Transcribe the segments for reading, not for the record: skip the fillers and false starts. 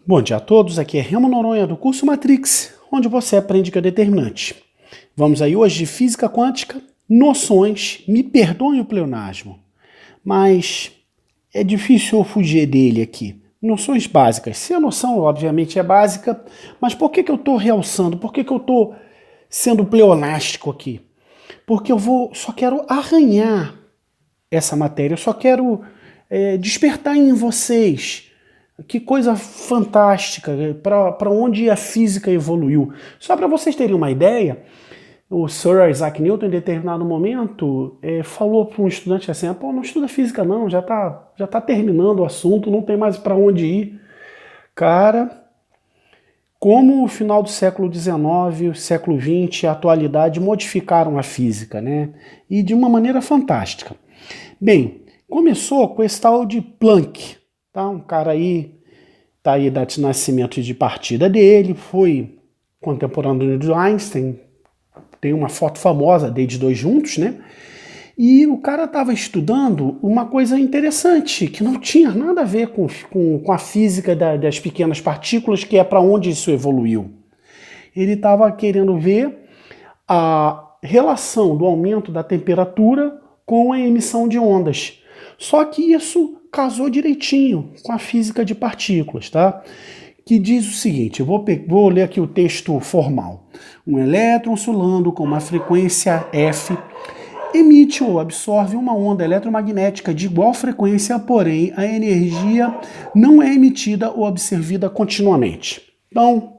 Bom dia a todos, aqui é Remo Noronha do curso Matrix, onde você aprende que é determinante. Vamos aí hoje de física quântica, noções, me perdoem o pleonasmo, mas é difícil eu fugir dele aqui. Noções básicas. Se a noção, obviamente, é básica, mas por que eu estou realçando? Por que eu estou sendo pleonástico aqui? Porque só quero arranhar essa matéria, eu só quero despertar em vocês. Que coisa fantástica, para onde a física evoluiu. Só para vocês terem uma ideia, o Sir Isaac Newton, em determinado momento, falou para um estudante assim, pô, não estuda física não, já tá terminando o assunto, não tem mais para onde ir. Cara, como o final do século XIX, o século XX, a atualidade modificaram a física, né? E de uma maneira fantástica. Bem, começou com esse tal de Planck, tá? Um cara aí, tá aí data de nascimento e de partida dele, foi contemporâneo de Einstein, tem uma foto famosa deles dois juntos, né? E o cara estava estudando uma coisa interessante, que não tinha nada a ver com a física das pequenas partículas, que é para onde isso evoluiu. Ele estava querendo ver a relação do aumento da temperatura com a emissão de ondas. Só que isso casou direitinho com a física de partículas, tá? Que diz o seguinte, eu vou ler aqui o texto formal. Um elétron oscilando com uma frequência F emite ou absorve uma onda eletromagnética de igual frequência, porém a energia não é emitida ou absorvida continuamente. Então,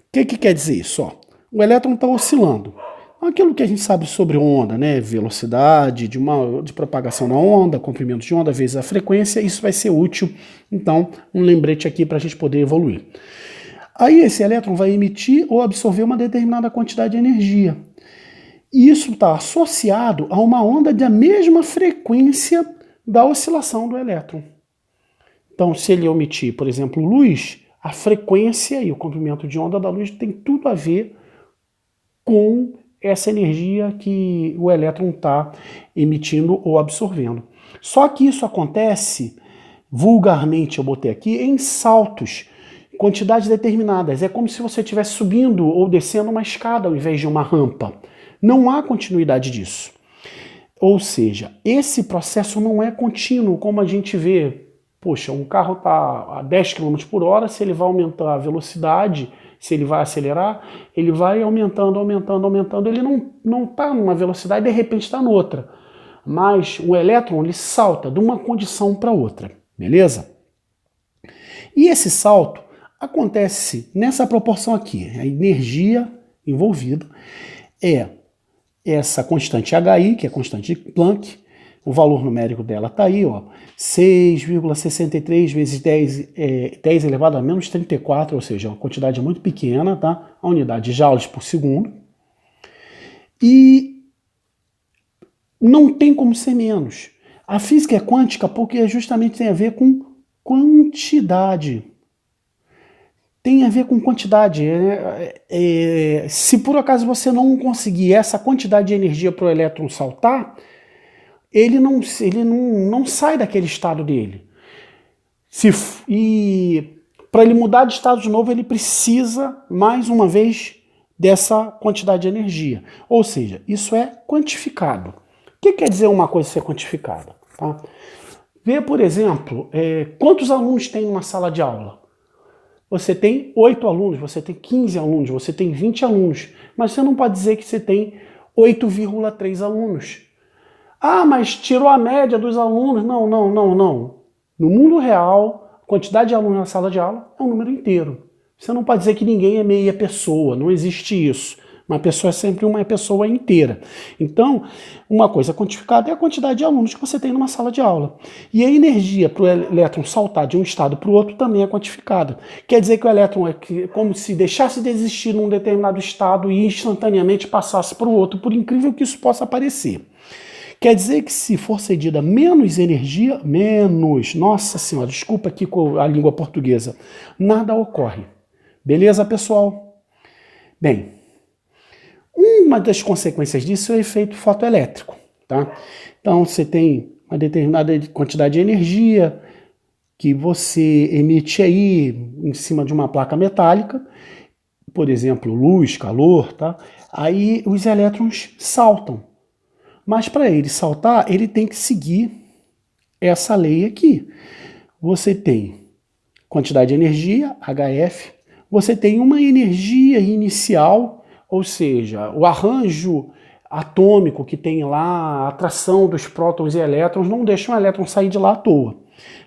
o que quer dizer isso? Ó, o elétron está oscilando. Aquilo que a gente sabe sobre onda, né? Velocidade de propagação da onda, comprimento de onda vezes a frequência, isso vai ser útil. Então, um lembrete aqui para a gente poder evoluir. Aí esse elétron vai emitir ou absorver uma determinada quantidade de energia. E isso está associado a uma onda da mesma frequência da oscilação do elétron. Então, se ele emitir, por exemplo, luz, a frequência e o comprimento de onda da luz tem tudo a ver com essa energia que o elétron está emitindo ou absorvendo. Só que isso acontece, vulgarmente eu botei aqui, em saltos, quantidades determinadas. É como se você estivesse subindo ou descendo uma escada ao invés de uma rampa. Não há continuidade disso. Ou seja, esse processo não é contínuo, como a gente vê. Poxa, um carro está a 10 km por hora, se ele vai aumentar a velocidade, se ele vai acelerar, ele vai aumentando, ele não está numa velocidade e de repente está noutra. Mas o elétron, ele salta de uma condição para outra, beleza? E esse salto acontece nessa proporção aqui, a energia envolvida é essa constante HI, que é a constante de Planck, o valor numérico dela está aí, ó, 6,63 vezes 10 elevado a menos 34, ou seja, uma quantidade muito pequena, tá? A unidade de joules por segundo. E não tem como ser menos. A física é quântica porque justamente tem a ver com quantidade. Tem a ver com quantidade. Se por acaso você não conseguir essa quantidade de energia para o elétron saltar, ele não sai daquele estado dele. E para ele mudar de estado de novo, ele precisa, mais uma vez, dessa quantidade de energia. Ou seja, isso é quantificado. O que quer dizer uma coisa ser quantificada? Tá? Vê, por exemplo, quantos alunos tem numa sala de aula? Você tem 8 alunos, você tem 15 alunos, você tem 20 alunos, mas você não pode dizer que você tem 8,3 alunos. Ah, mas tirou a média dos alunos. Não. No mundo real, a quantidade de alunos na sala de aula é um número inteiro. Você não pode dizer que ninguém é meia pessoa, não existe isso. Uma pessoa é sempre uma pessoa inteira. Então, uma coisa quantificada é a quantidade de alunos que você tem numa sala de aula. E a energia para o elétron saltar de um estado para o outro também é quantificada. Quer dizer que o elétron é como se deixasse de existir num determinado estado e instantaneamente passasse para o outro, por incrível que isso possa parecer. Quer dizer que se for cedida menos energia, nossa senhora, desculpa aqui com a língua portuguesa, nada ocorre. Beleza, pessoal? Bem, uma das consequências disso é o efeito fotoelétrico, tá? Então você tem uma determinada quantidade de energia, que você emite aí em cima de uma placa metálica, por exemplo, luz, calor, tá? Aí os elétrons saltam. Mas para ele saltar, ele tem que seguir essa lei aqui. Você tem quantidade de energia, HF, você tem uma energia inicial, ou seja, o arranjo atômico que tem lá, a atração dos prótons e elétrons, não deixa um elétron sair de lá à toa.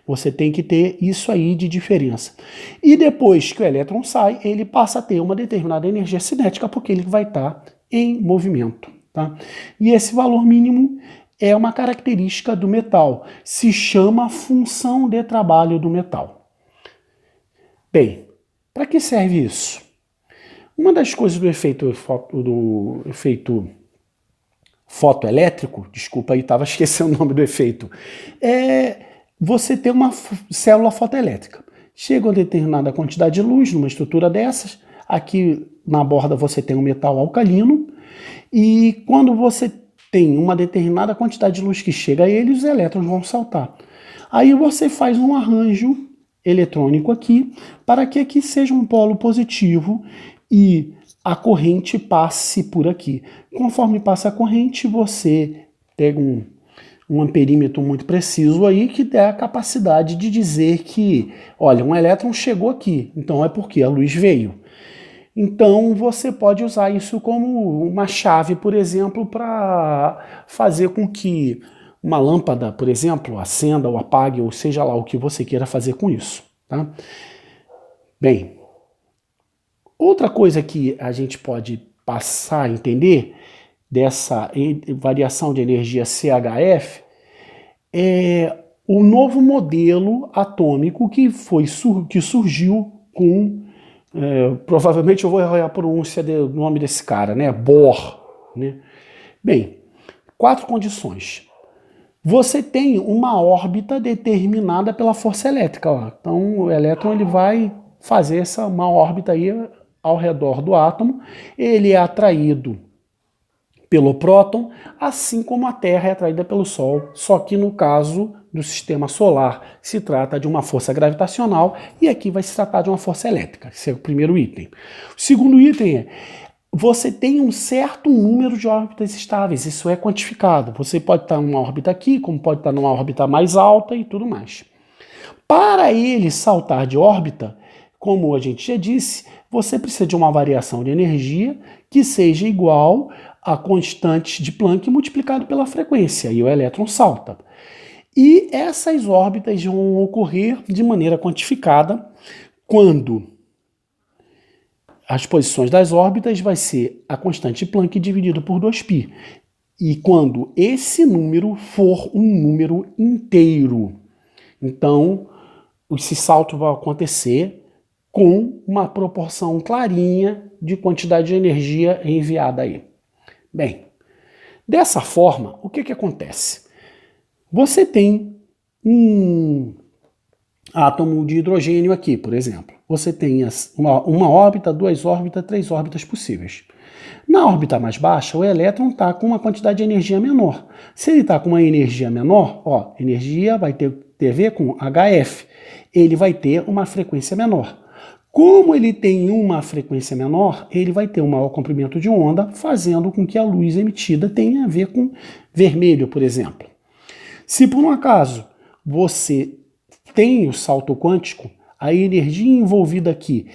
Você tem que ter isso aí de diferença. E depois que o elétron sai, ele passa a ter uma determinada energia cinética, porque ele vai estar em movimento. Tá? E esse valor mínimo é uma característica do metal. Se chama função de trabalho do metal. Bem, para que serve isso? Uma das coisas do efeito fotoelétrico, desculpa aí, estava esquecendo o nome do efeito, é você ter uma célula fotoelétrica. Chega uma determinada quantidade de luz numa estrutura dessas, aqui na borda você tem um metal alcalino, e quando você tem uma determinada quantidade de luz que chega a ele, os elétrons vão saltar. Aí você faz um arranjo eletrônico aqui, para que aqui seja um polo positivo e a corrente passe por aqui. Conforme passa a corrente, você pega um amperímetro muito preciso aí que dá a capacidade de dizer que, olha, um elétron chegou aqui, então é porque a luz veio. Então você pode usar isso como uma chave, por exemplo, para fazer com que uma lâmpada, por exemplo, acenda ou apague, ou seja lá o que você queira fazer com isso. Tá? Bem, outra coisa que a gente pode passar a entender dessa variação de energia CHF é o novo modelo atômico que surgiu com, provavelmente eu vou errar a pronúncia do nome desse cara, né? Bohr. Né? Bem, 4 condições. Você tem uma órbita determinada pela força elétrica. Ó. Então o elétron ele vai fazer uma órbita aí ao redor do átomo. Ele é atraído pelo próton, assim como a Terra é atraída pelo Sol, só que no caso do sistema solar se trata de uma força gravitacional e aqui vai se tratar de uma força elétrica. Esse é o primeiro item. O segundo item é você tem um certo número de órbitas estáveis, isso é quantificado. Você pode estar numa órbita aqui, como pode estar numa órbita mais alta e tudo mais. Para ele saltar de órbita, como a gente já disse, você precisa de uma variação de energia que seja igual a constante de Planck multiplicado pela frequência, e o elétron salta. E essas órbitas vão ocorrer de maneira quantificada quando as posições das órbitas vai ser a constante de Planck dividido por 2π. E quando esse número for um número inteiro. Então, esse salto vai acontecer com uma proporção clarinha de quantidade de energia enviada aí. Bem, dessa forma, o que acontece? Você tem um átomo de hidrogênio aqui, por exemplo. Você tem uma órbita, 2 órbitas, 3 órbitas possíveis. Na órbita mais baixa, o elétron está com uma quantidade de energia menor. Se ele está com uma energia menor, ó, energia vai ter a ver com HF. Ele vai ter uma frequência menor. Como ele tem uma frequência menor, ele vai ter um maior comprimento de onda, fazendo com que a luz emitida tenha a ver com vermelho, por exemplo. Se por um acaso você tem o salto quântico, a energia envolvida aqui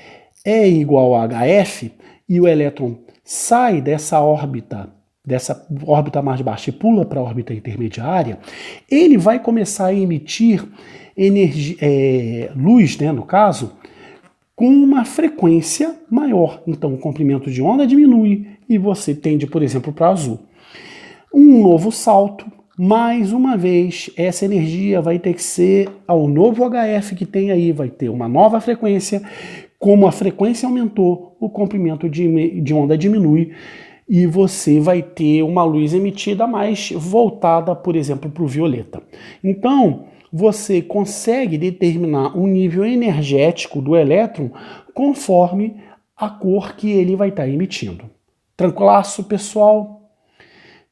é igual a HF e o elétron sai dessa órbita mais baixa e pula para a órbita intermediária, ele vai começar a emitir luz, né, no caso, com uma frequência maior. Então o comprimento de onda diminui e você tende, por exemplo, para azul. Um novo salto, mais uma vez, essa energia vai ter que ser ao novo HF que tem aí, vai ter uma nova frequência. Como a frequência aumentou, o comprimento de onda diminui e você vai ter uma luz emitida mais voltada, por exemplo, para o violeta. Então, você consegue determinar um nível energético do elétron conforme a cor que ele vai estar emitindo. Tranquilaço, pessoal?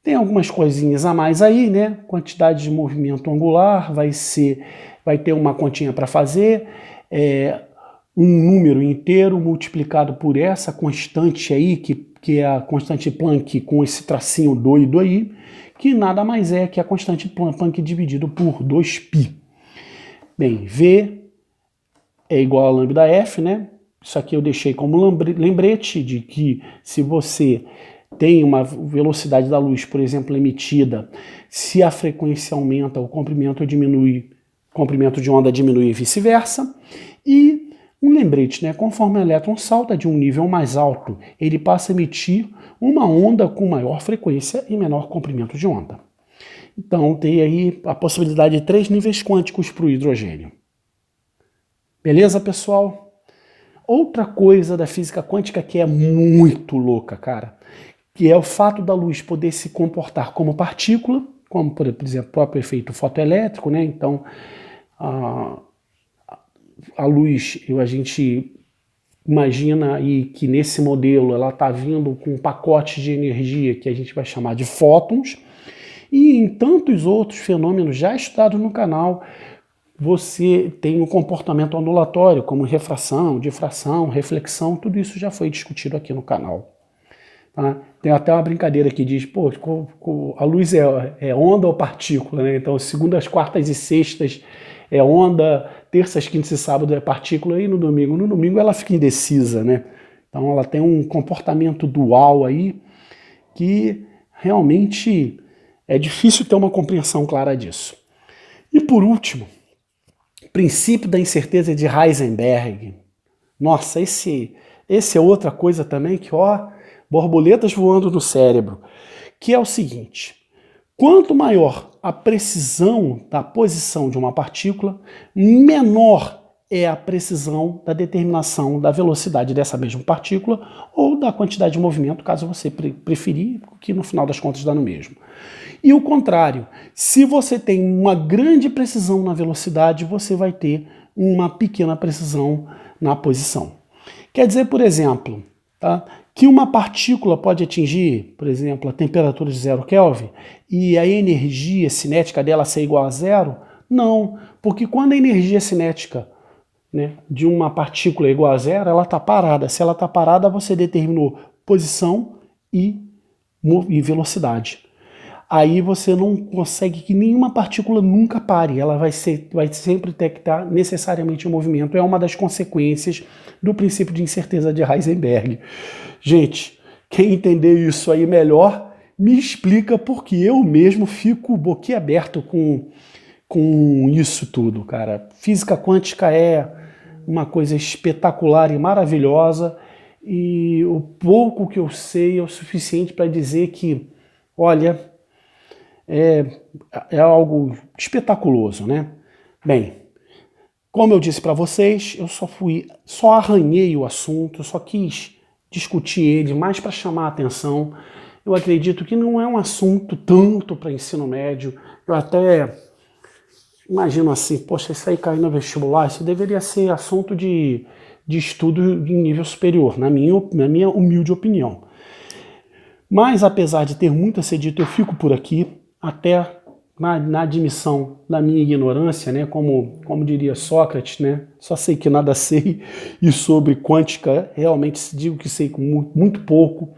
Tem algumas coisinhas a mais aí, né? Quantidade de movimento angular vai ter uma continha para fazer, um número inteiro multiplicado por essa constante aí, que é a constante Planck com esse tracinho doido aí, que nada mais é que a constante Planck dividido por 2π. Bem, V é igual a lambda F, né? Isso aqui eu deixei como lembrete de que se você tem uma velocidade da luz, por exemplo, emitida, se a frequência aumenta, o comprimento diminui, o comprimento de onda diminui e vice-versa. E um lembrete, né? Conforme o elétron salta de um nível mais alto, ele passa a emitir uma onda com maior frequência e menor comprimento de onda. Então tem aí a possibilidade de 3 níveis quânticos para o hidrogênio. Beleza, pessoal? Outra coisa da física quântica que é muito louca, cara, que é o fato da luz poder se comportar como partícula, como, por exemplo, o próprio efeito fotoelétrico, né? Então, a luz, a gente imagina aí que nesse modelo ela está vindo com um pacote de energia que a gente vai chamar de fótons, e em tantos outros fenômenos já estudados no canal, você tem o comportamento ondulatório, como refração, difração, reflexão, tudo isso já foi discutido aqui no canal. Tá? Tem até uma brincadeira que diz, pô, a luz é onda ou partícula, né? Então, segundas, quartas e sextas é onda, terças, quintas e sábado é partícula, e no domingo ela fica indecisa, né? Então ela tem um comportamento dual aí que realmente é difícil ter uma compreensão clara disso. E por último, princípio da incerteza de Heisenberg. Nossa, esse é outra coisa também que, ó, borboletas voando no cérebro, que é o seguinte: quanto maior a precisão da posição de uma partícula, menor é a precisão da determinação da velocidade dessa mesma partícula ou da quantidade de movimento, caso você preferir, que no final das contas dá no mesmo. E o contrário, se você tem uma grande precisão na velocidade, você vai ter uma pequena precisão na posição. Quer dizer, por exemplo, tá, que uma partícula pode atingir, por exemplo, a temperatura de 0 Kelvin e a energia cinética dela ser igual a zero? Não, porque quando a energia cinética, né, de uma partícula é igual a zero, ela está parada. Se ela está parada, você determinou posição e velocidade. Aí você não consegue que nenhuma partícula nunca pare, ela vai sempre ter que estar necessariamente em movimento. É uma das consequências do princípio de incerteza de Heisenberg. Gente, quem entender isso aí melhor, me explica, porque eu mesmo fico boquiaberto com isso tudo, cara. Física quântica é uma coisa espetacular e maravilhosa, e o pouco que eu sei é o suficiente para dizer que, olha, é algo espetaculoso, né? Bem, como eu disse para vocês, eu só arranhei o assunto, só quis discutir ele mais para chamar a atenção. Eu acredito que não é um assunto tanto para ensino médio. Eu até imagino assim, poxa, isso aí cair no vestibular, isso deveria ser assunto de estudo em nível superior, na minha humilde opinião. Mas apesar de ter muito a ser dito, eu fico por aqui, até na admissão da minha ignorância, né? Como diria Sócrates, né? Só sei que nada sei, e sobre quântica realmente digo que sei muito pouco,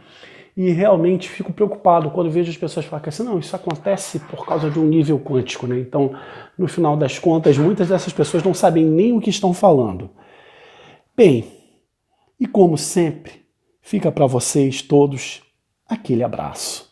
e realmente fico preocupado quando vejo as pessoas falarem assim, não, isso acontece por causa de um nível quântico, né? Então, no final das contas, muitas dessas pessoas não sabem nem o que estão falando. Bem, e como sempre, fica para vocês todos aquele abraço.